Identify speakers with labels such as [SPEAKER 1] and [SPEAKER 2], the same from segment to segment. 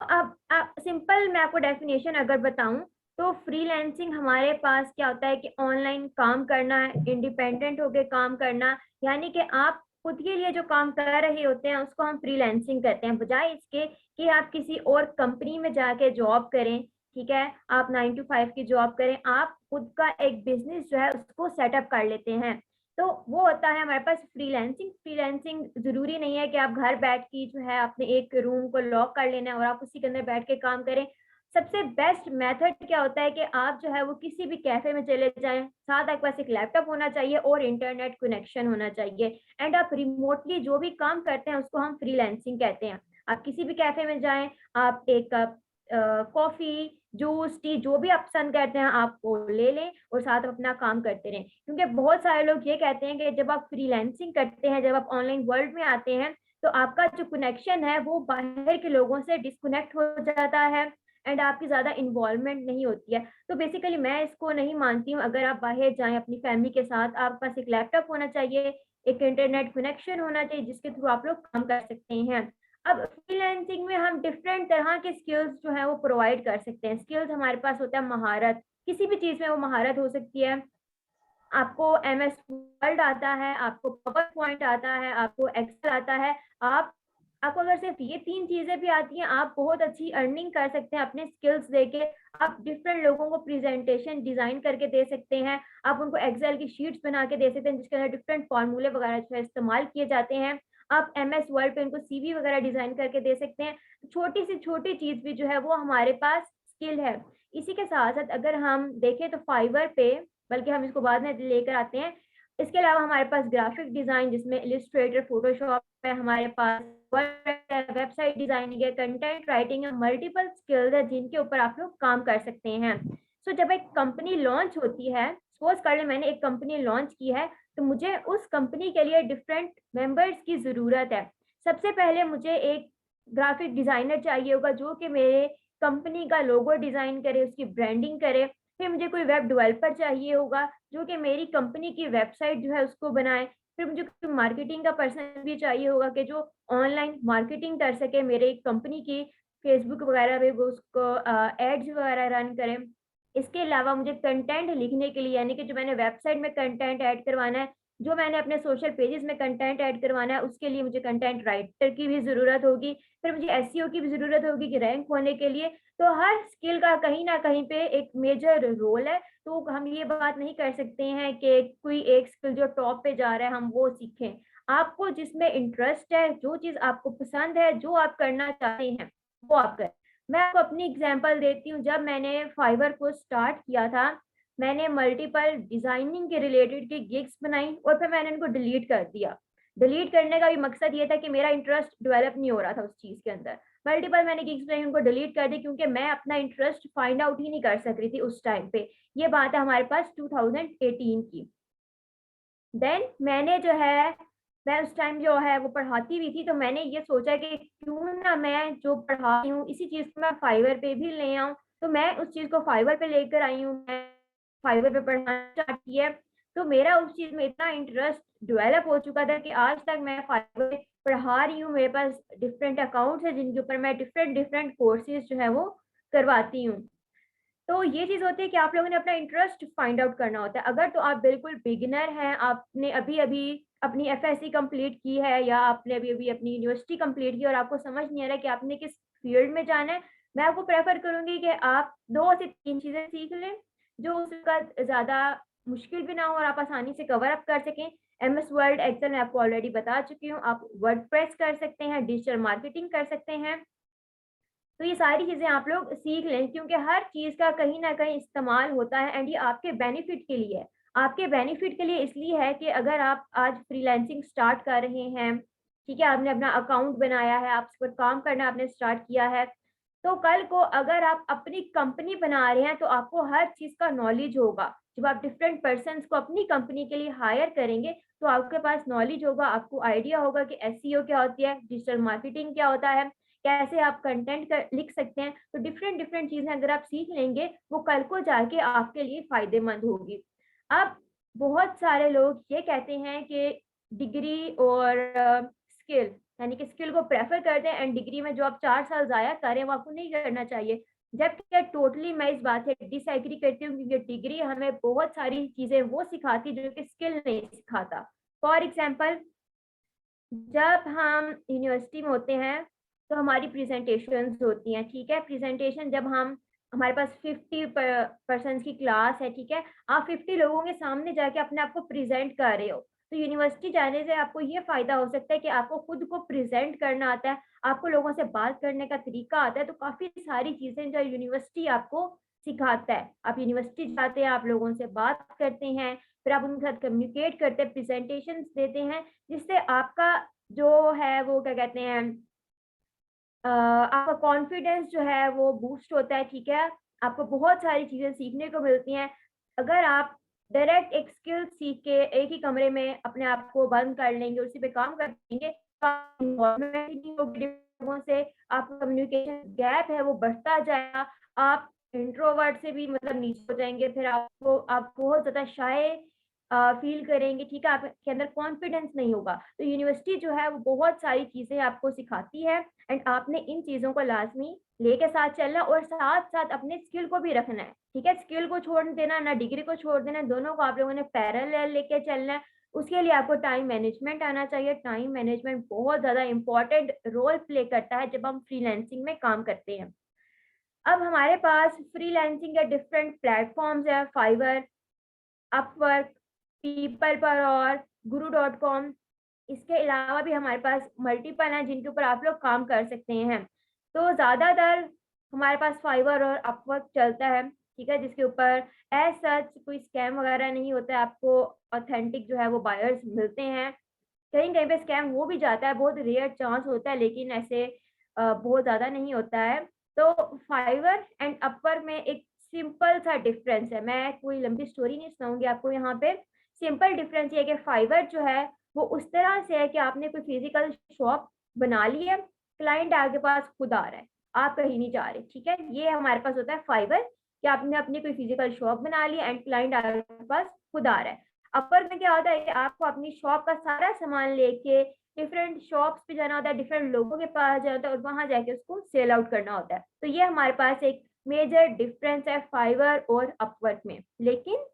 [SPEAKER 1] अब सिंपल मैं आपको डेफिनेशन अगर बताऊं तो फ्रीलांसिंग हमारे पास क्या होता है कि ऑनलाइन काम करना है, इंडिपेंडेंट होके काम करना, यानी कि आप खुद के लिए जो काम कर रहे होते हैं उसको हम फ्रीलांसिंग कहते हैं, बजाय इसके कि आप किसी और कंपनी में जाके जॉब करें। ठीक है, आप 9 to 5 की जॉब करें, आप खुद का एक बिजनेस जो है उसको सेटअप कर लेते हैं। तो वो होता है हमारे पास फ्रीलांसिंग। फ्रीलांसिंग जरूरी नहीं है कि आप घर बैठ के जो है अपने एक रूम को लॉक कर लेना है और आप उसी के अंदर बैठ के काम करें। सबसे बेस्ट मेथड क्या होता है कि आप जो है वो किसी भी कैफे में चले जाएं, साथ आपके पास एक लैपटॉप होना चाहिए और इंटरनेट कनेक्शन होना चाहिए, एंड आप रिमोटली जो भी काम करते हैं उसको हम फ्रीलांसिंग कहते हैं। आप किसी भी कैफे में जाएं, आप एक कप कॉफी, जूस, टी, जो भी आप पसंद करते हैं आप वो ले लें और साथ में अपना काम करते रहें। क्योंकि बहुत सारे लोग ये कहते हैं कि जब आप फ्रीलांसिंग करते हैं, जब आप ऑनलाइन वर्ल्ड में आते हैं, तो आपका जो कनेक्शन है वो बाहर के लोगों से डिस्कनेक्ट हो जाता है एंड आपकी ज्यादा इन्वॉल्वमेंट नहीं होती है। तो बेसिकली मैं इसको नहीं मानती हूँ। अगर आप बाहर जाएं अपनी फैमिली के साथ, आपके पास एक लैपटॉप होना चाहिए, एक इंटरनेट कनेक्शन होना चाहिए जिसके थ्रू आप लोग काम कर सकते हैं। अब फ्रीलांसिंग में हम डिफरेंट तरह के स्किल्स जो है वो प्रोवाइड कर सकते हैं। स्किल्स हमारे पास होता है महारत, किसी भी चीज में वो महारत हो सकती है। आपको एमएस वर्ड आता है, आपको पावर पॉइंट आता है, आपको एक्सेल आता है। आप आपको अगर सिर्फ ये 3 चीजें भी आती हैं, आप बहुत अच्छी अर्निंग कर सकते हैं अपने स्किल्स देके। आप डिफरेंट लोगों को प्रेजेंटेशन डिजाइन करके दे सकते हैं, आप उनको एक्सेल की शीट्स बना के दे सकते हैं जिसके अंदर डिफरेंट फॉर्मूले वगैरह जो है इस्तेमाल किए जाते हैं। आप एमएस वर्ड पे उनको सीवी वगैरह डिजाइन करके दे सकते हैं। छोटी से छोटी चीज भी जो है वो हमारे पास स्किल है। इसी के साथ साथ अगर हम देखें तो फाइवर पे, बल्कि हम इसको बाद में लेकर आते हैं, इसके अलावा हमारे पास ग्राफिक डिजाइन जिसमें इलिस्ट्रेटर, फोटोशॉप है, हमारे पास वेबसाइट डिजाइनिंग है, कंटेंट राइटिंग है, मल्टीपल स्किल्स है जिनके ऊपर आप लोग काम कर सकते हैं। सो जब एक कंपनी लॉन्च होती है, सपोज कर ले मैंने एक कंपनी लॉन्च की है, तो मुझे उस कंपनी के लिए डिफरेंट मेंबर्स की जरूरत है। सबसे पहले मुझे एक ग्राफिक डिजाइनर चाहिए होगा जो कि मेरे कंपनी का लोगो डिजाइन करे, उसकी ब्रांडिंग करे। फिर मुझे कोई वेब डेवलपर चाहिए होगा जो कि मेरी कंपनी की वेबसाइट जो है उसको बनाए। फिर मुझे कोई मार्केटिंग का पर्सन भी चाहिए होगा कि जो ऑनलाइन मार्केटिंग कर सके मेरे कंपनी की, फेसबुक वगैरह पे वो उसको एड्स वगैरह रन करें। इसके अलावा मुझे कंटेंट लिखने के लिए, यानी कि जो मैंने वेबसाइट में कंटेंट ऐड करवाना है, जो मैंने अपने सोशल पेजेस में कंटेंट ऐड करवाना है, उसके लिए मुझे कंटेंट राइटर की भी जरूरत होगी। फिर मुझे एसईओ की भी जरूरत होगी कि रैंक होने के लिए। तो हर स्किल का कहीं ना कहीं पे एक मेजर रोल है। तो हम ये बात नहीं कर सकते हैं कि कोई एक स्किल जो टॉप पे जा रहा है हम वो सीखें। आपको जिसमें इंटरेस्ट है, जो चीज आपको पसंद है, जो आप करना चाहते हैं वो आप करें। मैं आपको अपनी एग्जांपल देती हूँ। जब मैंने फाइवर को स्टार्ट किया था, मैंने मल्टीपल डिजाइनिंग के रिलेटेड की गिग्स बनाई और फिर मैंने इनको डिलीट कर दिया। डिलीट करने का भी मकसद ये था कि मेरा इंटरेस्ट डेवलप नहीं हो रहा था उस चीज के अंदर। मल्टीपल मैंने गिग्स बनाई, उनको डिलीट कर दी क्योंकि मैं अपना इंटरेस्ट फाइंड आउट ही नहीं कर सक रही थी उस टाइम पे। ये बात है हमारे पास 2018 की। देन मैंने जो है, मैं उस टाइम जो है वो पढ़ाती भी थी, तो मैंने ये सोचा कि क्यों ना मैं जो पढ़ा रही हूँ इसी चीज को मैं फाइवर पे भी ले आऊँ। तो मैं उस चीज को फाइवर पे लेकर आई हूँ, मैं फाइवर पे पढ़ाना स्टार्ट किया है। तो मेरा उस चीज में इतना इंटरेस्ट डेवलप हो चुका था कि आज तक मैं फाइवर पे पढ़ा रही हूँ। मेरे पास डिफरेंट अकाउंट्स है जिनके ऊपर मैं डिफरेंट डिफरेंट कोर्सेज जो है वो करवाती हूँ। तो ये चीज होती है कि आप लोगों ने अपना इंटरेस्ट फाइंड आउट करना होता है। अगर तो आप बिल्कुल बिगिनर हैं, आपने अभी अभी अपनी एफएससी कंप्लीट की है या आपने अभी अभी अपनी यूनिवर्सिटी कंप्लीट की और आपको समझ नहीं आ रहा कि आपने किस फील्ड में जाना है, मैं आपको प्रेफर करूंगी कि आप 2 से 3 चीजें सीख लें जो उसका ज्यादा मुश्किल भी ना हो और आप आसानी से कवर अप कर सकें। एमएस वर्ड, एक्सेल मैं आपको ऑलरेडी बता चुकी हूँ। आप वर्डप्रेस कर सकते हैं, डिजिटल मार्केटिंग कर सकते हैं। तो ये सारी चीजें आप लोग सीख लें क्योंकि हर चीज का कहीं ना कहीं इस्तेमाल होता है एंड ये आपके बेनिफिट के लिए है। आपके बेनिफिट के लिए इसलिए है कि अगर आप आज फ्रीलांसिंग स्टार्ट कर रहे हैं, ठीक है, आपने अपना अकाउंट बनाया है, आप उस पर काम करना आपने स्टार्ट किया है, तो कल को अगर आप अपनी कंपनी बना रहे हैं तो आपको हर चीज का नॉलेज होगा। जब आप डिफरेंट पर्सन को अपनी कंपनी के लिए हायर करेंगे तो आपके पास नॉलेज होगा, आपको आइडिया होगा कि एसईओ क्या होती है, डिजिटल मार्केटिंग क्या होता है, कैसे आप कंटेंट लिख सकते हैं। तो डिफरेंट डिफरेंट चीजें अगर आप सीख लेंगे वो कल को जाके आपके लिए फायदेमंद होगी। अब बहुत सारे लोग ये कहते हैं कि डिग्री और स्किल, यानी कि स्किल को प्रेफर करते हैं, एंड डिग्री में जो आप 4 साल ज़ाया कर रहे हैं वो आपको नहीं करना चाहिए। जबकि टोटली मैं इस बात से डिसएग्री करती हूँ, क्योंकि डिग्री हमें बहुत सारी चीज़ें वो सिखाती है जो कि स्किल नहीं सिखाता। फॉर एग्जाम्पल, जब हम यूनिवर्सिटी में होते हैं तो हमारी प्रेजेंटेशंस होती हैं, ठीक है। प्रेजेंटेशन जब हम हमारे पास 50 पर्सन की क्लास है, ठीक है, आप 50 लोगों के सामने जाके अपने आप को प्रेजेंट कर रहे हो, तो यूनिवर्सिटी जाने से आपको ये फायदा हो सकता है कि आपको खुद को प्रेजेंट करना आता है, आपको लोगों से बात करने का तरीका आता है। तो काफी सारी चीजें जो यूनिवर्सिटी आपको सिखाता है। आप यूनिवर्सिटी जाते हैं, आप लोगों से बात करते हैं, फिर आप उनके साथ कम्युनिकेट करते हैं, प्रेजेंटेशन देते हैं, जिससे आपका जो है वो क्या कहते हैं, आपका कॉन्फिडेंस जो है वो बूस्ट होता है, ठीक है। आपको बहुत सारी चीज़ें सीखने को मिलती हैं। अगर आप डायरेक्ट एक स्किल सीख के एक ही कमरे में अपने आप को बंद कर लेंगे, उसी पे काम कर लेंगे, तो आप इन्वॉल्वमेंट ही नहीं होगी लोगों से, आपका कम्युनिकेशन गैप है वो बढ़ता जाएगा, आप इंट्रोवर्ट से भी मतलब नीचे हो जाएँगे, फिर आप बहुत ज़्यादा शाय फ़ील करेंगे, ठीक है, आपके अंदर कॉन्फिडेंस नहीं होगा। तो यूनिवर्सिटी जो है वो बहुत सारी चीज़ें आपको सिखाती है, एंड आपने इन चीज़ों को लाज़मी लेके साथ चलना और साथ-साथ अपने स्किल को भी रखना है, ठीक है? स्किल को छोड़ देना, ना डिग्री को छोड़ देना, दोनों को आप लोगों ने पैरेलल लेके चलना है। उसके लिए आपको टाइम मैनेजमेंट आना चाहिए। टाइम मैनेजमेंट बहुत ज़्यादा इम्पोर्टेंट रोल प्ले करता है जब हम फ्रीलांसिंग में काम करते हैं। अब हमारे पास फ्रीलांसिंग के डिफरेंट प्लेटफ़ॉर्म्स हैं, फाइवर, अपवर्क, पीपल पर और गुरु.com। इसके अलावा भी हमारे पास मल्टीपल हैं जिनके ऊपर आप लोग काम कर सकते हैं। तो ज़्यादातर हमारे पास फाइवर और अपवर्क चलता है, ठीक है, जिसके ऊपर एज़ सच कोई स्कैम वगैरह नहीं होता है, आपको ऑथेंटिक जो है वो बायर्स मिलते हैं। कहीं-कहीं पे स्कैम हो भी जाता है, बहुत रेयर चांस होता है, लेकिन ऐसे बहुत ज़्यादा नहीं होता है। तो फाइवर एंड अपवर्क में एक सिंपल सा डिफरेंस है, मैं कोई लंबी स्टोरी नहीं सुनाऊँगी आपको यहाँ पे। सिंपल डिफरेंस ये है कि फाइवर जो है वो उस तरह से है कि आपने कोई फिज़िकल शॉप बना ली है, क्लाइंट आपके पास खुद आ रहा है, आप कहीं नहीं जा रहे, ठीक है? ये हमारे पास होता है फाइवर, कि आपने अपनी कोई फिज़िकल शॉप बना ली एंड क्लाइंट आपके पास खुद आ रहा है। अपवर्क में क्या होता है कि आपको अपनी शॉप का सारा सामान लेके डिफरेंट शॉप्स पे जाना होता है, डिफरेंट लोगों के पास जाना होता है और वहाँ जाके उसको सेल आउट करना होता है। तो ये हमारे पास एक मेजर डिफरेंस है फाइवर और अपवर्क में। लेकिन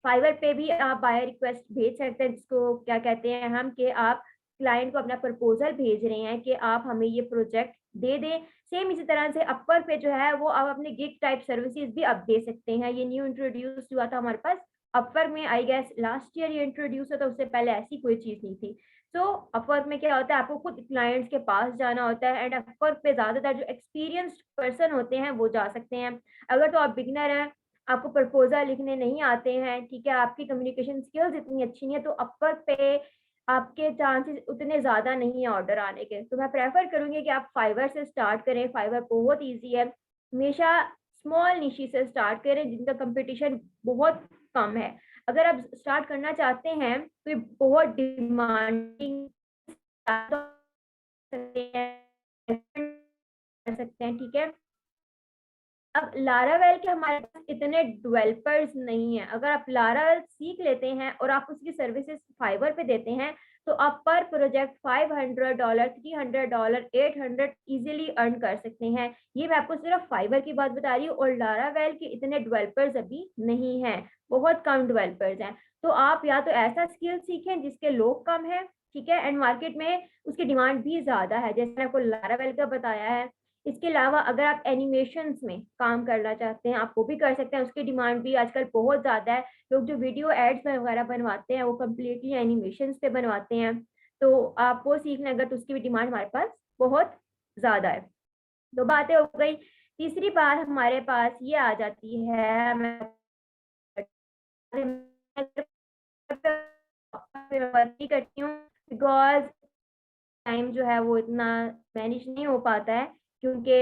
[SPEAKER 1] फाइवर पे भी आप बाय रिक्वेस्ट भेज सकते हैं, जिसको क्या कहते हैं हम, कि आप क्लाइंट को अपना प्रपोज़ल भेज रहे हैं कि आप हमें ये प्रोजेक्ट दे दें। सेम इसी तरह से अपवर्क पे जो है वो आप अपने गिग टाइप सर्विसेज़ भी आप दे सकते हैं। ये न्यू इंट्रोड्यूस हुआ था हमारे पास अपवर्क में, आई गेस लास्ट ईयर ये इंट्रोड्यूस हुआ था, उससे पहले ऐसी कोई चीज़ नहीं थी। तो अपवर्क में क्या होता है, आपको खुद क्लाइंट्स के पास जाना होता है, एंड अपवर्क पे ज़्यादातर जो एक्सपीरियंस्ड पर्सन होते हैं वो जा सकते हैं। अगर तो आप बिगिनर हैं, आपको प्रपोज़ल लिखने नहीं आते हैं, ठीक है, आपकी कम्युनिकेशन स्किल्स इतनी अच्छी नहीं है, तो अपवर्क पे आपके चांसेस उतने ज़्यादा नहीं है ऑर्डर आने के। तो मैं प्रेफ़र करूँगी कि आप फाइवर से स्टार्ट करें, फाइवर बहुत ईज़ी है। हमेशा स्मॉल निशी से स्टार्ट करें जिनका कॉम्पिटिशन बहुत कम है। अगर आप स्टार्ट करना चाहते हैं तो ये बहुत डिमांडिंग सकते हैं, कर सकते हैं, ठीक है? अब लारावेल के हमारे पास इतने डेवलपर्स नहीं हैं। अगर आप लारावेल सीख लेते हैं और आप उसकी सर्विसेज़ फाइवर पे देते हैं, तो आप पर प्रोजेक्ट $500, $300, 800 ईज़िली अर्न कर सकते हैं। ये मैं आपको सिर्फ़ फाइवर की बात बता रही हूँ, और लारावेल के इतने डेवलपर्स अभी नहीं हैं, बहुत कम डेवलपर्स हैं। तो आप या तो ऐसा स्किल सीखें जिसके लोग कम हैं, ठीक है? एंड मार्केट में उसकी डिमांड भी ज़्यादा है, जैसे मैंने आपको लारावेल का बताया है। इसके अलावा अगर आप एनिमेशंस में काम करना चाहते हैं, आप वो भी कर सकते हैं, उसकी डिमांड भी आजकल बहुत ज़्यादा है। लोग जो वीडियो एड्स वगैरह बनवाते हैं, वो कंप्लीटली एनिमेशंस पे बनवाते हैं। तो आप वो सीख लें अगर, तो उसकी भी डिमांड हमारे पास बहुत ज़्यादा है। 2 बातें हो गई। तीसरी बात हमारे पास ये आ जाती है, मैं वर्क नहीं करती हूँ बिकॉज़ टाइम जो है वो इतना मैनेज नहीं हो पाता है, क्योंकि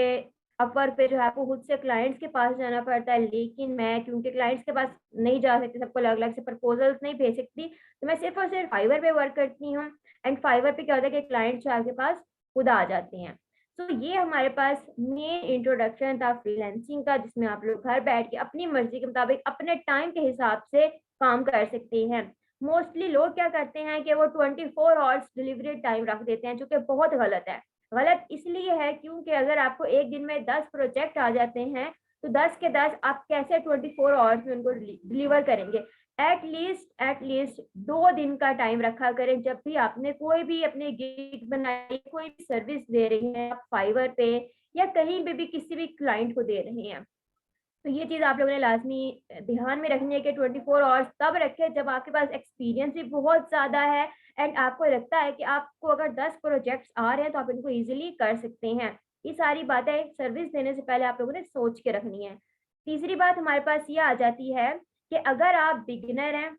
[SPEAKER 1] अपवर्क पे जो है आपको खुद से क्लाइंट्स के पास जाना पड़ता है, लेकिन मैं क्योंकि क्लाइंट्स के पास नहीं जा सकती, सबको अलग-अलग से प्रपोज़ल्स नहीं भेज सकती, तो मैं सिर्फ़ और सिर्फ़ फाइवर पे वर्क करती हूँ। एंड फाइवर पे क्या होता है कि क्लाइंट्स जो आपके पास खुद आ जाते हैं। तो ये हमारे पास मेन इंट्रोडक्शन था फ्रीलांसिंग का, जिसमें आप लोग घर बैठ के अपनी मर्ज़ी के मुताबिक अपने टाइम के हिसाब से काम कर सकते हैं। मोस्टली लोग क्या करते हैं कि वो 24 आवर्स डिलीवरी टाइम रख देते हैं, जो कि बहुत गलत है। गलत इसलिए है क्योंकि अगर आपको एक दिन में 10 प्रोजेक्ट आ जाते हैं, तो 10 के 10 आप कैसे 24 आवर्स में उनको डिलीवर करेंगे? एटलीस्ट 2 दिन का टाइम रखा करें। जब भी आपने कोई भी अपनी गिग बनाई, कोई भी सर्विस दे रही हैं आप फाइवर पे या कहीं पे भी किसी भी क्लाइंट को दे रहे हैं, तो ये चीज़ आप लोगों ने लाज़मी ध्यान में रखनी है कि 24 आवर्स तब रखें जब आपके पास एक्सपीरियंस भी बहुत ज़्यादा है एंड आपको लगता है कि आपको अगर 10 प्रोजेक्ट्स आ रहे हैं तो आप इनको ईज़िली कर सकते हैं। ये सारी बातें सर्विस देने से पहले आप लोगों ने सोच के रखनी है। तीसरी बात हमारे पास ये आ जाती है कि अगर आप बिगिनर हैं,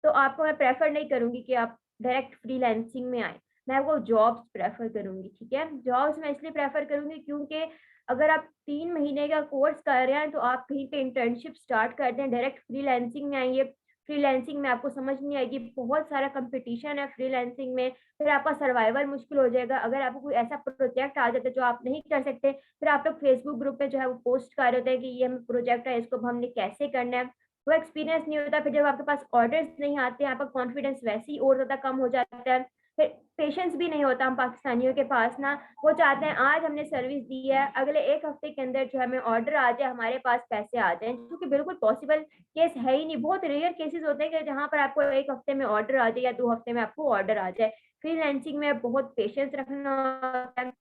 [SPEAKER 1] तो आपको मैं प्रेफ़र नहीं करूँगी कि आप डायरेक्ट फ्रीलांसिंग में आएँ। मैं आपको जॉब्स प्रेफ़र करूँगी, ठीक है? जॉब्स मैं इसलिए प्रेफ़र करूँगी क्योंकि अगर आप 3 महीने का कोर्स कर रहे हैं, तो आप कहीं पे इंटर्नशिप स्टार्ट कर दें, डायरेक्ट फ्रीलांसिंग में आएँगे। फ्रीलांसिंग में आपको समझ नहीं आएगी, बहुत सारा कॉम्पिटिशन है फ्रीलांसिंग में, फिर आपका सर्वाइवल मुश्किल हो जाएगा। अगर आपको कोई ऐसा प्रोजेक्ट आ जाता है जो आप नहीं कर सकते, फिर आप लोग फेसबुक ग्रुप पे जो है वो पोस्ट कर रहे होते हैं कि ये हमें प्रोजेक्ट है, इसको अब हमने कैसे करना है। वो एक्सपीरियंस नहीं होता, फिर जब आपके पास ऑर्डर्स नहीं आते हैं, आपका कॉन्फिडेंस वैसे ही और ज़्यादा कम हो जाता है। फिर पेशेंस भी नहीं होता हम पाकिस्तानियों के पास ना, वो चाहते हैं आज हमने सर्विस दी है, अगले 1 हफ्ते के अंदर जो हमें ऑर्डर आ जाए, हमारे पास पैसे आ जाएँ, जो कि बिल्कुल पॉसिबल केस है ही नहीं। बहुत रेयर केसेज़ होते हैं कि जहाँ पर आपको 1 हफ्ते में ऑर्डर आ जाए या 2 हफ्ते में आपको ऑर्डर आ जाए। फ्रीलांसिंग में बहुत पेशेंस रखना होता है।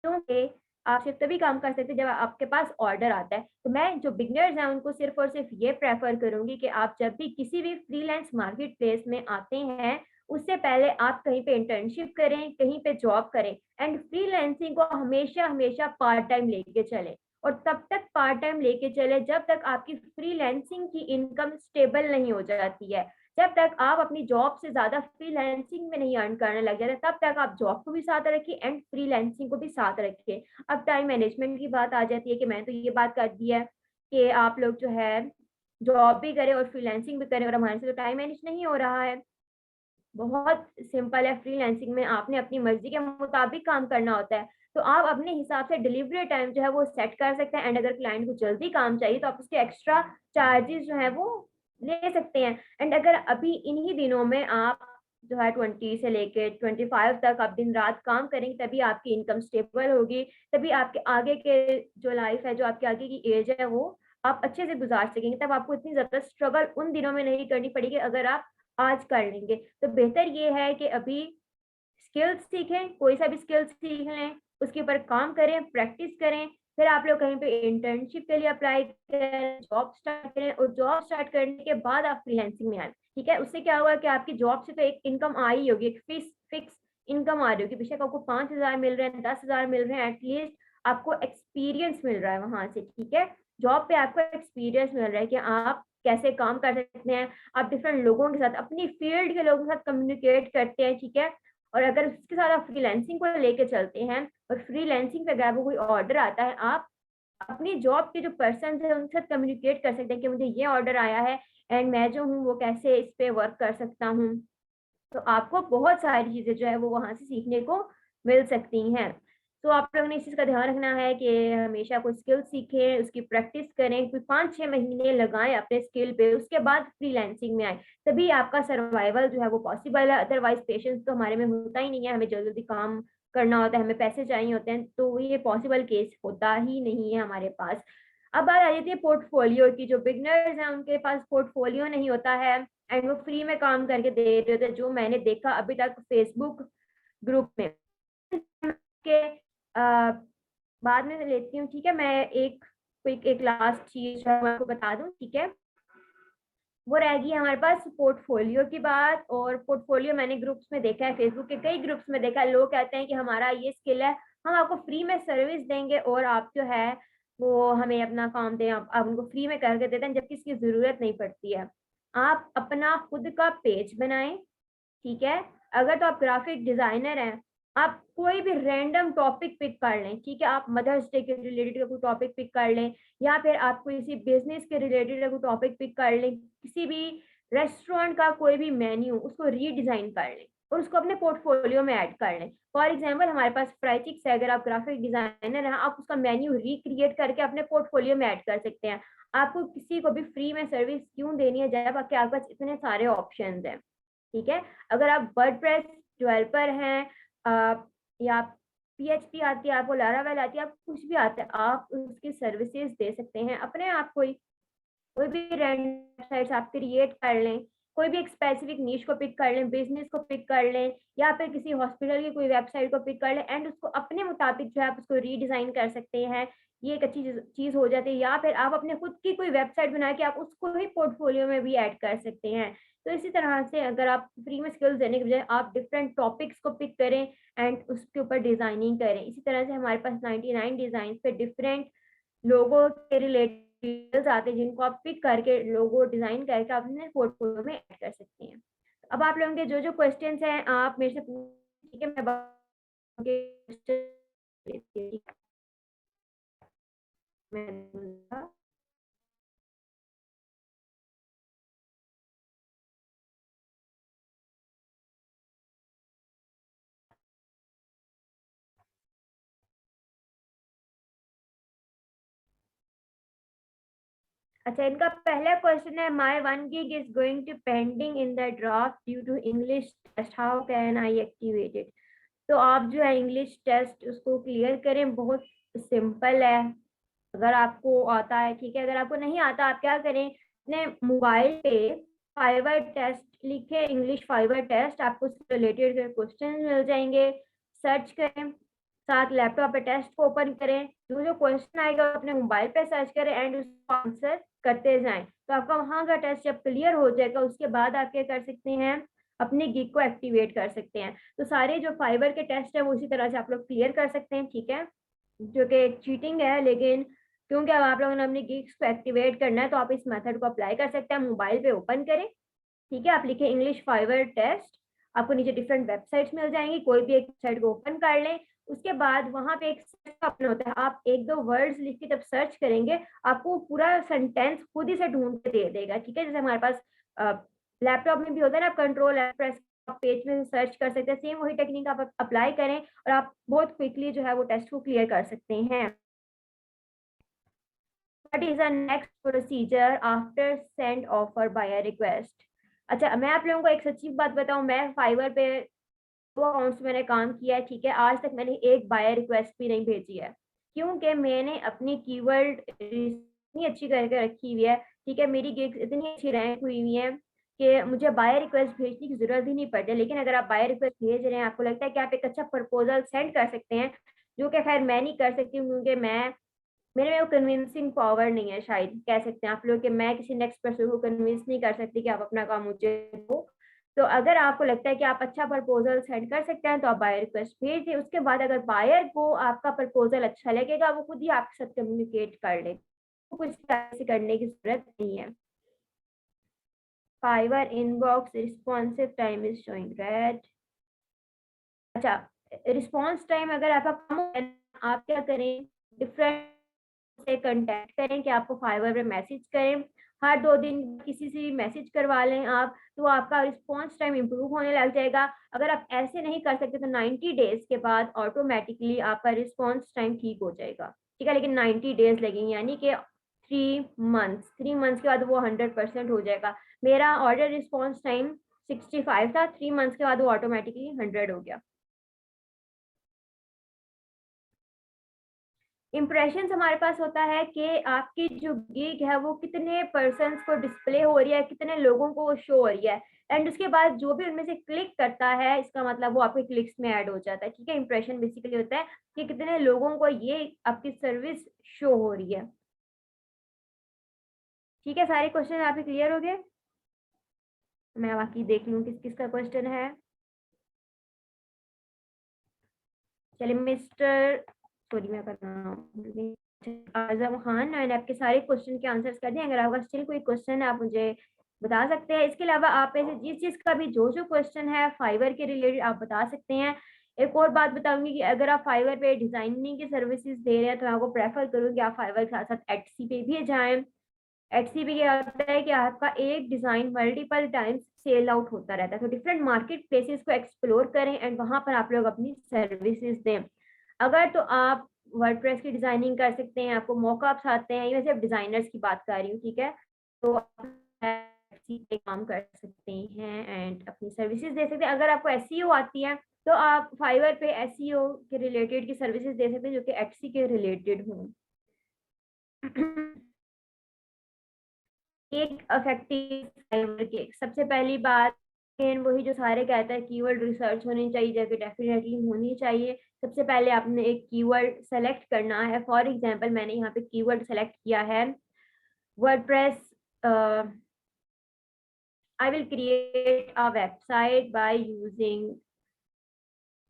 [SPEAKER 1] क्योंकि आप सिर्फ तभी काम कर सकते हैं जब आपके पास ऑर्डर आता है। तो मैं जो बिगिनर्स हैं उनको सिर्फ़ और सिर्फ़ ये प्रेफ़र करूँगी कि आप जब भी किसी भी फ्रीलांस मार्केट प्लेस में आते हैं, उससे पहले आप कहीं पे इंटर्नशिप करें, कहीं पे जॉब करें एंड फ्रीलांसिंग को हमेशा-हमेशा पार्ट टाइम लेके चलें और तब तक पार्ट टाइम लेके चलें जब तक आपकी फ्रीलांसिंग की इनकम स्टेबल नहीं हो जाती है। जब तक आप अपनी जॉब से ज़्यादा फ्रीलांसिंग में नहीं अर्न करने लग जाते, तब तक आप जॉब को भी साथ रखिए एंड फ्रीलांसिंग को भी साथ रखिए। अब टाइम मैनेजमेंट की बात आ जाती है कि मैंने तो ये बात कर दी है कि आप लोग जो है जॉब भी करें और फ्रीलांसिंग भी करें और हमारे से तो टाइम मैनेज नहीं हो रहा है। बहुत सिंपल है, फ्रीलांसिंग में आपने अपनी मर्ज़ी के मुताबिक काम करना होता है। तो आप अपने हिसाब से डिलीवरी टाइम जो है वो सेट कर सकते हैं एंड अगर क्लाइंट को जल्दी काम चाहिए तो आप उसके एक्स्ट्रा चार्जेज़ जो हैं वो ले सकते हैं। एंड अगर अभी इन्हीं दिनों में आप जो है 20 से लेके 25 तक आप दिन-रात काम करेंगे तभी आपकी इनकम स्टेबल होगी, तभी आपके आगे के जो लाइफ़ है, जो आपकी आगे की एज है वो आप अच्छे से गुज़ार सकेंगे। तब आपको इतनी ज़्यादा स्ट्रगल उन दिनों में नहीं करनी पड़ेगी अगर आप आज कर लेंगे। तो बेहतर ये है कि अभी स्किल्स सीखें, कोई सा भी स्किल्स सीख लें, उसके ऊपर काम करें, प्रैक्टिस करें, फिर आप लोग कहीं पे इंटर्नशिप के लिए अप्लाई करें, जॉब स्टार्ट करें और जॉब स्टार्ट करने के बाद आप फ्रीलांसिंग में आएँ, ठीक है? उससे क्या होगा कि आपकी जॉब से तो एक इनकम आ ही होगी, एक फिक्स इनकम आ रही होगी, बेशक आपको 5,000 मिल रहे हैं, 10,000 मिल रहे हैं, एटलीस्ट आपको एक्सपीरियंस मिल रहा है वहाँ से, ठीक है? जॉब पे आपको एक्सपीरियंस मिल रहा है कि आप कैसे काम कर सकते हैं, आप डिफरेंट लोगों के साथ, अपनी फील्ड के लोगों के साथ कम्युनिकेट करते हैं, ठीक है? और अगर उसके साथ आप फ्रीलांसिंग को लेके चलते हैं और फ्रीलांसिंग पे अगर आपको कोई ऑर्डर आता है, आप अपनी जॉब के जो पर्सन्स हैं उनके साथ कम्युनिकेट कर सकते हैं कि मुझे ये ऑर्डर आया है एंड मैं जो हूँ वो कैसे इस पे वर्क कर सकता हूँ। तो आपको बहुत सारी चीज़ें जो है वो वहाँ से सीखने को मिल सकती हैं। तो आप लोगों ने इस चीज़ का ध्यान रखना है कि हमेशा कोई स्किल सीखें, उसकी प्रैक्टिस करें, कोई 5-6 महीने लगाएँ अपने स्किल पे, उसके बाद फ्रीलांसिंग में आएँ। तभी आपका सर्वाइवल जो है वो पॉसिबल है, अदरवाइज़ पेशेंस तो हमारे में होता ही नहीं है, हमें जल्दी-जल्दी काम करना होता है, हमें पैसे चाहिए होते हैं, तो ये पॉसिबल केस होता ही नहीं है हमारे पास। अब बात आ जाती है पोर्टफोलियो की, जो बिगिनर्स हैं उनके पास पोर्टफोलियो नहीं होता है एंड वो फ्री में काम करके दे रहे होते हैं, जो मैंने देखा अभी तक फेसबुक ग्रुप में के बाद में लेती हूँ, ठीक है? मैं एक क्विक एक लास्ट चीज़ जो है मैं आपको बता दूँ, ठीक है? वो रह गई हमारे पास पोर्टफोलियो की बात और पोर्टफोलियो मैंने ग्रुप्स में देखा है, फेसबुक के कई ग्रुप्स में देखा है, लोग कहते हैं कि हमारा ये स्किल है, हम आपको फ्री में सर्विस देंगे और आप जो है वो हमें अपना काम दें, आप उनको फ्री में करके देते हैं जबकि इसकी ज़रूरत नहीं पड़ती है। आप अपना खुद का पेज बनाएँ, ठीक है? अगर तो आप ग्राफ़िक डिज़ाइनर हैं, आप कोई भी रैंडम टॉपिक पिक कर लें, ठीक है? आप मदर्स डे के रिलेटेड कोई टॉपिक पिक कर लें या फिर आप किसी बिज़नेस के रिलेटेड कोई टॉपिक पिक कर लें, किसी भी रेस्टोरेंट का कोई भी मेन्यू उसको रीडिज़ाइन कर लें, और उसको अपने पोर्टफोलियो में ऐड कर लें। फॉर एग्जाम्पल हमारे पास फ्राइचिक्स है, अगर आप ग्राफिक डिजाइनर हैं, आप उसका मेन्यू रिक्रिएट करके अपने पोर्टफोलियो में ऐड कर सकते हैं। आपको किसी को भी फ्री में सर्विस क्यों देनी है जब आपके पास इतने सारे ऑप्शन हैं। ठीक है, अगर आप वर्डप्रेस डेवलपर हैं, या पीएचपी आती है आपको, लारावेल आती है, आप कुछ भी आता है, आप उसकी सर्विसेज दे सकते हैं अपने आप को ही। कोई भी रैंडम वेबसाइट्स आप क्रिएट कर लें, कोई भी एक स्पेसिफिक नीश को पिक कर लें, बिजनेस को पिक कर लें, या फिर किसी हॉस्पिटल की कोई वेबसाइट को पिक कर लें एंड उसको अपने मुताबिक जो है आप उसको रीडिजाइन कर सकते हैं। ये एक अच्छी चीज हो जाती है। या फिर आप अपने खुद की कोई वेबसाइट बना के आप उसको ही पोर्टफोलियो में भी ऐड कर सकते हैं। तो इसी तरह से अगर आप फ्री में स्किल्स देने के बजाय आप डिफरेंट टॉपिक्स को पिक करें एंड उसके ऊपर डिजाइनिंग करें। इसी तरह से हमारे पास 99 डिजाइन पे डिफरेंट लोगो के रिलेटेड आते हैं जिनको आप पिक करके लोगो डिजाइन करके अपने पोर्टफोलियो में ऐड कर सकते हैं। अब आप लोगों के जो जो क्वेश्चंस हैं आप मेरे से पूछिए, ठीक है, मैं मैं अच्छा, इनका पहला क्वेश्चन है, my 1 gig is going to pending in the draft due to English test, how can I activate it. तो आप जो है इंग्लिश टेस्ट उसको क्लियर करें, बहुत सिंपल है। अगर आपको आता है ठीक है, अगर आपको नहीं आता आप क्या करें, अपने मोबाइल पे फाइवर टेस्ट लिखे, इंग्लिश फाइवर टेस्ट, आपको उससे रिलेटेड क्वेश्चन मिल जाएंगे। सर्च करें, साथ लैपटॉप पे टेस्ट को ओपन करें, जो जो क्वेश्चन आएगा अपने मोबाइल पे सर्च करें एंड उसको आंसर करते जाएं। तो आपका वहां का टेस्ट जब क्लियर हो जाएगा उसके बाद आप क्या कर सकते हैं, अपने गिग को एक्टिवेट कर सकते हैं। तो सारे जो फाइबर के टेस्ट है वो इसी तरह से आप लोग क्लियर कर सकते हैं, ठीक है, जो कि चीटिंग है, लेकिन क्योंकि अब आप लोगों ने अपनी गिग्स को एक्टिवेट करना है तो आप इस मेथड को अप्लाई कर सकते हैं। मोबाइल पे ओपन करें, ठीक है, आप लिखें इंग्लिश फाइवर टेस्ट, आपको नीचे डिफरेंट वेबसाइट्स मिल जाएंगी, कोई भी एक वेबसाइट को ओपन कर लें। उसके बाद वहां पे एक सर्च ऑप्शन होता है, आप एक दो वर्ड्स लिख के जब सर्च करेंगे आपको पूरा सेंटेंस खुद ही से ढूंढ के दे देगा, ठीक है। जैसे हमारे पास लैपटॉप में भी होता है ना, कंट्रोल प्रेस पेज में सर्च कर सकते हैं, सेम वही टेक्निक आप अप्लाई करें और आप बहुत क्विकली जो है वो टेस्ट को क्लियर कर सकते हैं। What is the next procedure after send offer by a request? अच्छा, मैं आप लोगों को एक सच्ची बात बताऊं, मैं फाइवर पे 2 अकाउंट्स मैंने काम किया है, ठीक है, आज तक मैंने एक बायर रिक्वेस्ट भी नहीं भेजी है, क्योंकि मैंने अपनी कीवर्ड इतनी अच्छी करके रखी हुई है, ठीक है, मेरी गिग्स इतनी अच्छी रैंक हुई हुई है कि मुझे बायर रिक्वेस्ट भेजने की जरूरत ही नहीं पड़ती। लेकिन अगर आप बायर रिक्वेस्ट भेज रहे हैं, आपको लगता है कि आप एक अच्छा प्रपोजल सेंड कर सकते हैं, जो कि खैर मैं नहीं कर सकती हूँ क्योंकि मैं मेरे में वो कन्विंसिंग पावर नहीं है, शायद कह सकते हैं आप लोग कि मैं किसी नेक्स्ट पर्सन को कन्विंस नहीं कर सकती कि आप अपना काम मुझे दो। तो अगर आपको लगता है कि आप अच्छा प्रपोजल सेंड कर सकते हैं तो आप बायर रिक्वेस्ट भेज दें। उसके बाद अगर बायर को आपका प्रपोजल अच्छा लगेगा वो खुद ही आपके साथ कम्युनिकेट कर ले, तो कुछ ऐसे करने की जरूरत नहीं है। Fiverr inbox responsive time is showing red. अच्छा, रिस्पॉन्स टाइम अगर आपका कम है, आप क्या करें, डिफरेंट से कांटेक्ट करें कि आपको फाइवर पे मैसेज करें, हर 2 दिन किसी से भी मैसेज करवा लें आप, तो आपका रिस्पॉन्स टाइम इम्प्रूव होने लग जाएगा। अगर आप ऐसे नहीं कर सकते तो 90 डेज के बाद ऑटोमेटिकली आपका रिस्पॉन्स टाइम ठीक हो जाएगा, ठीक है, लेकिन 90 डेज लगेंगे, यानी कि 3 मंथ्स के बाद वो 100% हो जाएगा। मेरा ऑर्डर रिस्पॉन्स टाइम 65 था, 3 मंथ्स के बाद वो ऑटोमेटिकली 100 हो गया। इम्प्रेशन हमारे पास होता है कि आपकी जो गिग है वो कितने पर्सन को डिस्प्ले हो रही है, कितने लोगों को वो शो हो रही है, एंड उसके बाद जो भी उनमें से क्लिक करता है इसका मतलब वो आपके क्लिक्स में ऐड हो जाता है, ठीक है। इम्प्रेशन बेसिकली होता है कि कितने लोगों को ये आपकी सर्विस शो हो रही है, ठीक है। सारे क्वेश्चन आपके क्लियर हो गए? मैं बाकी देख लूँ किस किस का क्वेश्चन है। चलिए मिस्टर, सॉरी मैं कर रहा हूँ, आजम खान, मैंने आपके सारे क्वेश्चन के आंसर्स कर दिए। अगर आपका स्टिल कोई क्वेश्चन है आप मुझे बता सकते हैं। इसके अलावा आप में से जिस चीज का भी जो जो क्वेश्चन है फाइवर के रिलेटेड आप बता सकते हैं। एक और बात बताऊंगी कि अगर आप फाइवर पे डिजाइनिंग की सर्विसेज दे रहे हैं तो मैं आपको प्रेफर करूंगी आप फाइवर के साथ साथ एटसी पे भी जाएं। एचसी पे क्या होता है कि आपका एक design multiple times sell out होता रहता है। तो डिफरेंट मार्केट प्लेसेस को एक्सप्लोर करें एंड वहां पर आप लोग अपनी सर्विसेज दें। अगर तो आप वर्डप्रेस की डिजाइनिंग कर सकते हैं, आपको मॉकअप्स आते हैं, ये सिर्फ डिजाइनर्स की बात कर रही हूँ, ठीक है, तो आप Etsy पे काम कर सकते हैं एंड अपनी सर्विसेज दे सकते हैं। अगर आपको एसईओ आती है तो आप फाइवर पे एसईओ के रिलेटेड की सर्विसेज दे सकते हैं जो कि एटसी के रिलेटेड हों। एक इफेक्टिव फाइवर केक, सबसे पहली बात वही जो सारे कहता है कीवर्ड रिसर्च होनी चाहिए, जबकि डेफिनेटली होनी चाहिए। सबसे पहले आपने एक कीवर्ड सेलेक्ट करना है। फॉर एग्जांपल मैंने यहाँ पे कीवर्ड सेलेक्ट किया है WordPress, I will create a website by using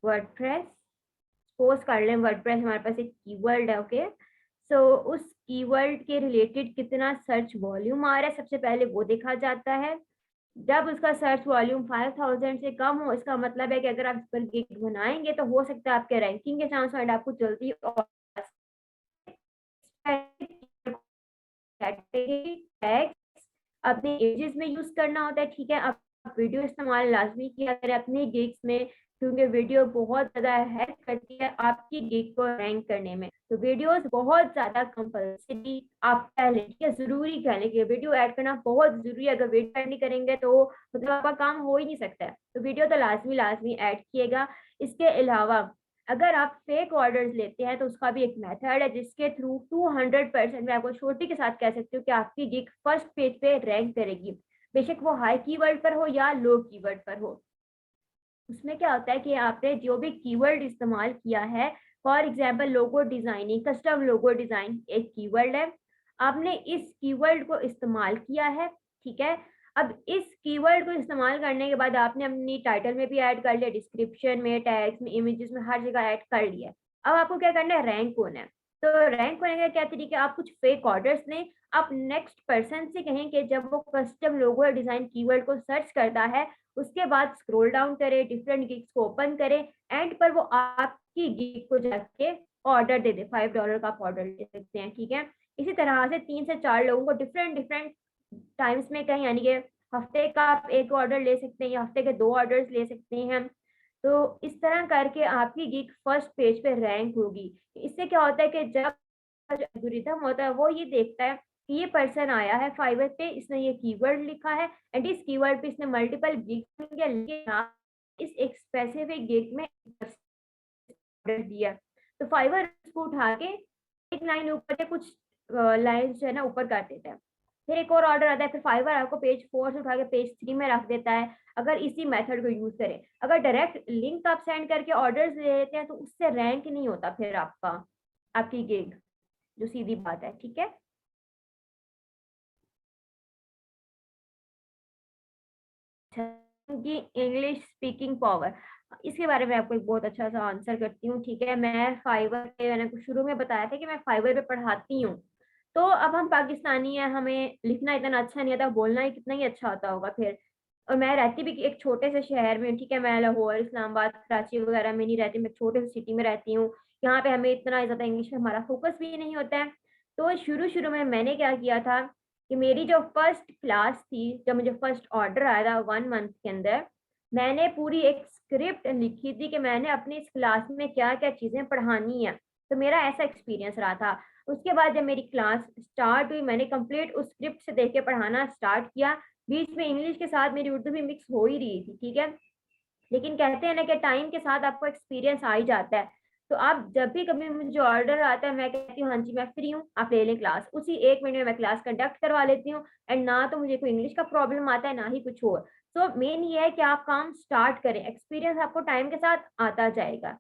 [SPEAKER 1] WordPress. Suppose कर लें वर्डप्रेस हमारे पास एक कीवर्ड है, ओके। सो उस कीवर्ड के रिलेटेड कितना सर्च वॉल्यूम आ रहा है, सबसे पहले वो देखा जाता है। जब उसका सर्च वॉल्यूम 5000 से कम हो, इसका मतलब है कि अगर आप इस पर गिग बनाएंगे तो हो सकता है आपके रैंकिंग के चांस और आपको जल्दी और अपने एजेस में यूज करना होता है, ठीक है। अब वीडियो इस्तेमाल लाजमी किया करें अपने गिग्स में, क्योंकि वीडियो बहुत ज्यादा हेल्प करती है आपकी गिग को रैंक करने में। तो वीडियोस बहुत ज्यादा कंपल्सरी आप कह लें, ठीक है, जरूरी कह लें कि वीडियो ऐड करना बहुत जरूरी है। अगर वीडियो ऐड नहीं करेंगे तो मतलब आपका काम हो ही नहीं सकता है। तो वीडियो तो लाजमी लाजमी ऐड किएगा। इसके अलावा अगर आप फेक ऑर्डर्स लेते हैं तो उसका भी एक मेथड है जिसके थ्रू 200% मैं आपको छोटी के साथ कह सकती हूँ कि आपकी गिग फर्स्ट पेज पे रैंक करेगी, बेशक वो हाई कीवर्ड पर हो या लो कीवर्ड पर हो। उसमें क्या होता है कि आपने जो भी कीवर्ड इस्तेमाल किया है, for example logo designing, custom logo design एक कीवर्ड है, आपने इस कीवर्ड को इस्तेमाल किया है, ठीक है। अब इस कीवर्ड को इस्तेमाल करने के बाद आपने अपनी टाइटल में भी ऐड कर लिया, डिस्क्रिप्शन में, टैग्स में, इमेजेस में, हर जगह ऐड कर लिया। अब आपको क्या करना है, रैंक होना है। तो रैंक होने का क्या तरीका, आप कुछ फेक ऑर्डर्स लें, आप नेक्स्ट पर्सन से कहें कि जब वो कस्टम लोगो डिजाइन कीवर्ड को सर्च करता है उसके बाद स्क्रॉल डाउन करें, डिफरेंट गिग्स को ओपन करें, एंड पर वो आपकी गिग को जाके ऑर्डर दे दे। $5 का आप ऑर्डर दे सकते हैं, ठीक है। इसी तरह से 3 से 4 लोगों को डिफरेंट डिफरेंट टाइम्स में कहीं, यानी कि हफ्ते का आप एक ऑर्डर ले सकते हैं या हफ्ते के 2 ऑर्डर्स ले सकते हैं। तो इस तरह करके आपकी गिग फर्स्ट पेज पे रैंक होगी। इससे क्या होता है कि जब जो एल्गोरिथम होता है वो ये देखता है कि ये पर्सन आया है फाइवर पे, इसने ये कीवर्ड लिखा है एंड इस कीवर्ड पे इसने मल्टीपल गिग दिया, लेकिन इस एक स्पेसिफिक गिग में ऑर्डर दिया। तो फाइवर उसको उठा के एक लाइन ऊपर से कुछ लाइन जो है ना ऊपर कर देता है। फिर एक और ऑर्डर आता है, फिर फाइवर आपको पेज 4 से उठा के पेज 3 में रख देता है। अगर इसी मेथड को यूज करें, अगर डायरेक्ट लिंक आप सेंड करके ऑर्डर्स ले लेते हैं तो उससे रैंक नहीं होता फिर आपका, आपकी गिग, जो सीधी बात है, ठीक है। की इंग्लिश स्पीकिंग पावर, इसके बारे में आपको एक बहुत अच्छा सा आंसर करती हूँ, ठीक है। मैं फाइवर पे, मैंने कुछ शुरू में बताया था कि मैं फाइवर पे पढ़ाती हूँ। तो अब हम पाकिस्तानी है, हमें लिखना इतना अच्छा नहीं आता, बोलना ही कितना ही अच्छा आता होगा फिर। और मैं रहती भी एक छोटे से शहर में, ठीक है, मैं लाहौर, इस्लामाबाद, कराची वगैरह में नहीं रहती, मैं छोटे से सिटी में रहती हूँ। यहाँ पे हमें इतना ज्यादा इंग्लिश में हमारा फोकस भी नहीं होता है। तो शुरू शुरू में मैंने क्या किया था कि मेरी जो फर्स्ट क्लास थी, जब मुझे फर्स्ट ऑर्डर आया था 1 मंथ के अंदर, मैंने पूरी एक स्क्रिप्ट लिखी थी कि मैंने अपनी इस क्लास में क्या क्या चीजें पढ़ानी है। तो मेरा ऐसा एक्सपीरियंस रहा था। उसके बाद जब मेरी क्लास स्टार्ट हुई, मैंने कंप्लीट उस स्क्रिप्ट से देख के पढ़ाना स्टार्ट किया। बीच में इंग्लिश के साथ मेरी उर्दू भी मिक्स हो ही रही थी, ठीक है। लेकिन कहते हैं ना कि टाइम के साथ आपको एक्सपीरियंस आ ही जाता है। तो आप जब भी कभी मुझे ऑर्डर आता है, मैं कहती हूँ हाँ जी मैं फ्री हूँ, आप ले लें क्लास, उसी 1 मिनट में मैं क्लास कंडक्ट करवा लेती हूँ। एंड ना तो मुझे कोई इंग्लिश का प्रॉब्लम आता है ना ही कुछ और। तो मेन ये है कि आप काम स्टार्ट करें, एक्सपीरियंस आपको टाइम के साथ आता जाएगा,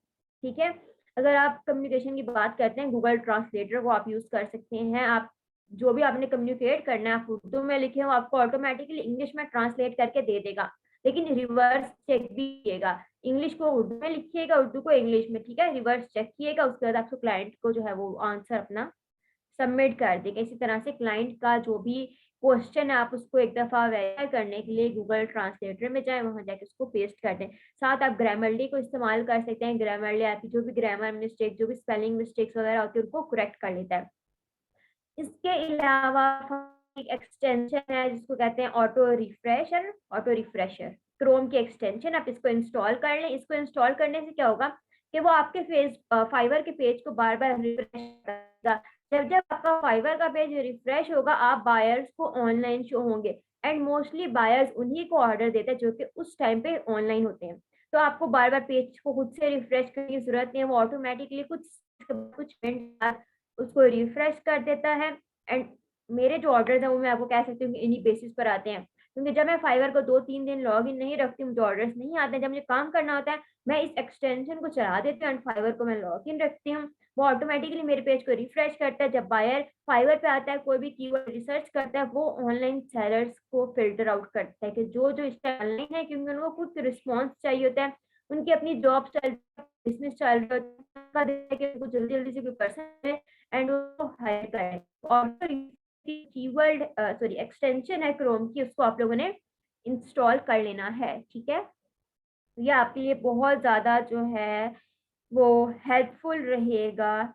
[SPEAKER 1] ठीक है। अगर आप कम्युनिकेशन की बात करते हैं, गूगल ट्रांसलेटर को आप यूज कर सकते हैं। आप जो भी आपने कम्युनिकेट करना है, आप उर्दू में लिखे हो, आपको ऑटोमेटिकली इंग्लिश में ट्रांसलेट करके दे देगा। लेकिन रिवर्स चेक भी किएगा, इंग्लिश को उर्दू में लिखिएगा, उर्दू को इंग्लिश में, ठीक है। रिवर्स चेक किएगा, उसके बाद आपको क्लाइंट को जो है वो आंसर अपना सबमिट कर देगा। इसी तरह से क्लाइंट का जो भी क्वेश्चन है आप उसको एक दफा वेरीफाई करने के लिए गूगल ट्रांसलेटर में जाए, वहां जाके उसको पेस्ट कर दें। साथ आप ग्रामरली को इस्तेमाल कर सकते हैं, ग्रामरली आपकी जो भी ग्रामर मिस्टेक, जो भी स्पेलिंग मिस्टेक्स वगैरह होती है उनको करेक्ट कर लेता है। इसके अलावा एक एक्सटेंशन है जिसको कहते हैं ऑटो रिफ्रेशर, क्रोम की एक्सटेंशन। आप इसको इंस्टॉल कर लें। इसको इंस्टॉल करने से क्या होगा कि वो आपके फाइवर के पेज को बार बार रिफ्रेश करेगा। जब जब आपका फाइवर का पेज रिफ्रेश होगा, आप बायर्स को ऑनलाइन शो होंगे। एंड मोस्टली बायर्स उन्हीं को ऑर्डर देते हैं जो कि उस टाइम पे ऑनलाइन होते हैं। तो आपको बार बार पेज को खुद से रिफ्रेश करने की जरूरत नहीं है, वो ऑटोमेटिकली कुछ मिनट उसको रिफ्रेश कर देता है। एंड मेरे जो ऑर्डर है वो मैं आपको कह सकती हूँ कि इन्हीं बेसिस पर आते हैं, क्योंकि जब मैं फाइवर को 2-3 दिन लॉग इन नहीं रखती हूँ, मुझे ऑर्डर्स नहीं आते हैं, जब मुझे काम करना होता है मैं इस एक्सटेंशन को चला देती हूँ एंड फाइवर को मैं लॉग इन रखती हूँ। वो ऑटोमेटिकली मेरे पेज को रिफ्रेश करता है। जब बायर फाइवर पे आता है, कोई भी कीवर्ड रिसर्च करता है, वो ऑनलाइन सेलर्स को फिल्टर आउट करता है कि जो जो इस टाइम ऑनलाइन है, क्योंकि उनको खुद रिस्पॉन्स चाहिए होता है, उनकी अपनी जॉब चल रही है, बिजनेस चल रहा है, कि उनको जल्दी जल्दी से कोई पर्सन है एंड उसको हायर करें। और कीवर्ड सॉरी एक्सटेंशन है क्रोम की, उसको आप लोगों ने इंस्टॉल कर लेना है, ठीक है। तो ये आपके लिए बहुत ज्यादा जो है वो हेल्पफुल रहेगा।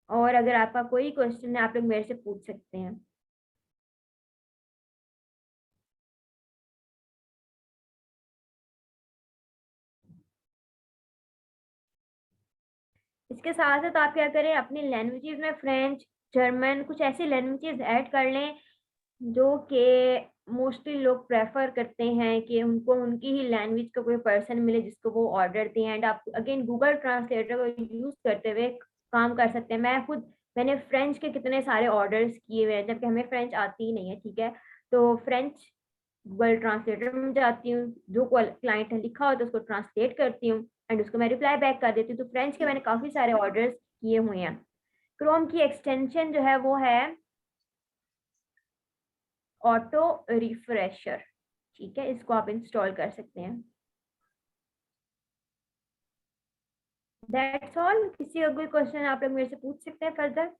[SPEAKER 1] और अगर आपका कोई क्वेश्चन है, आप लोग मेरे से पूछ सकते हैं। इसके साथ साथ आप क्या करें, अपनी लैंग्वेजेस में फ्रेंच, जर्मन, कुछ ऐसी लैंग्वेजेस ऐड कर लें जो कि मोस्टली लोग प्रेफर करते हैं कि उनको उनकी ही लैंग्वेज का कोई पर्सन मिले जिसको वो ऑर्डर दें। एंड आप अगेन गूगल ट्रांसलेटर को यूज करते हुए काम कर सकते हैं। मैंने फ्रेंच के कितने सारे ऑर्डर्स किए हुए हैं, जबकि हमें फ्रेंच आती ही नहीं है, ठीक है। तो फ्रेंच गूगल ट्रांसलेटर में जाती हूँ, जो क्लाइंट ने लिखा होता है उसको ट्रांसलेट करती हूँ एंड उसको मैं रिप्लाई बैक कर देती हूँ। तो फ्रेंच के मैंने काफी सारे ऑर्डर्स किए हुए हैं। क्रोम की एक्सटेंशन जो है वो है ऑटो रिफ्रेशर, ठीक है। इसको आप इंस्टॉल कर सकते हैं। That's all. किसी और कोई क्वेश्चन आप लोग मेरे से पूछ सकते हैं फर्दर।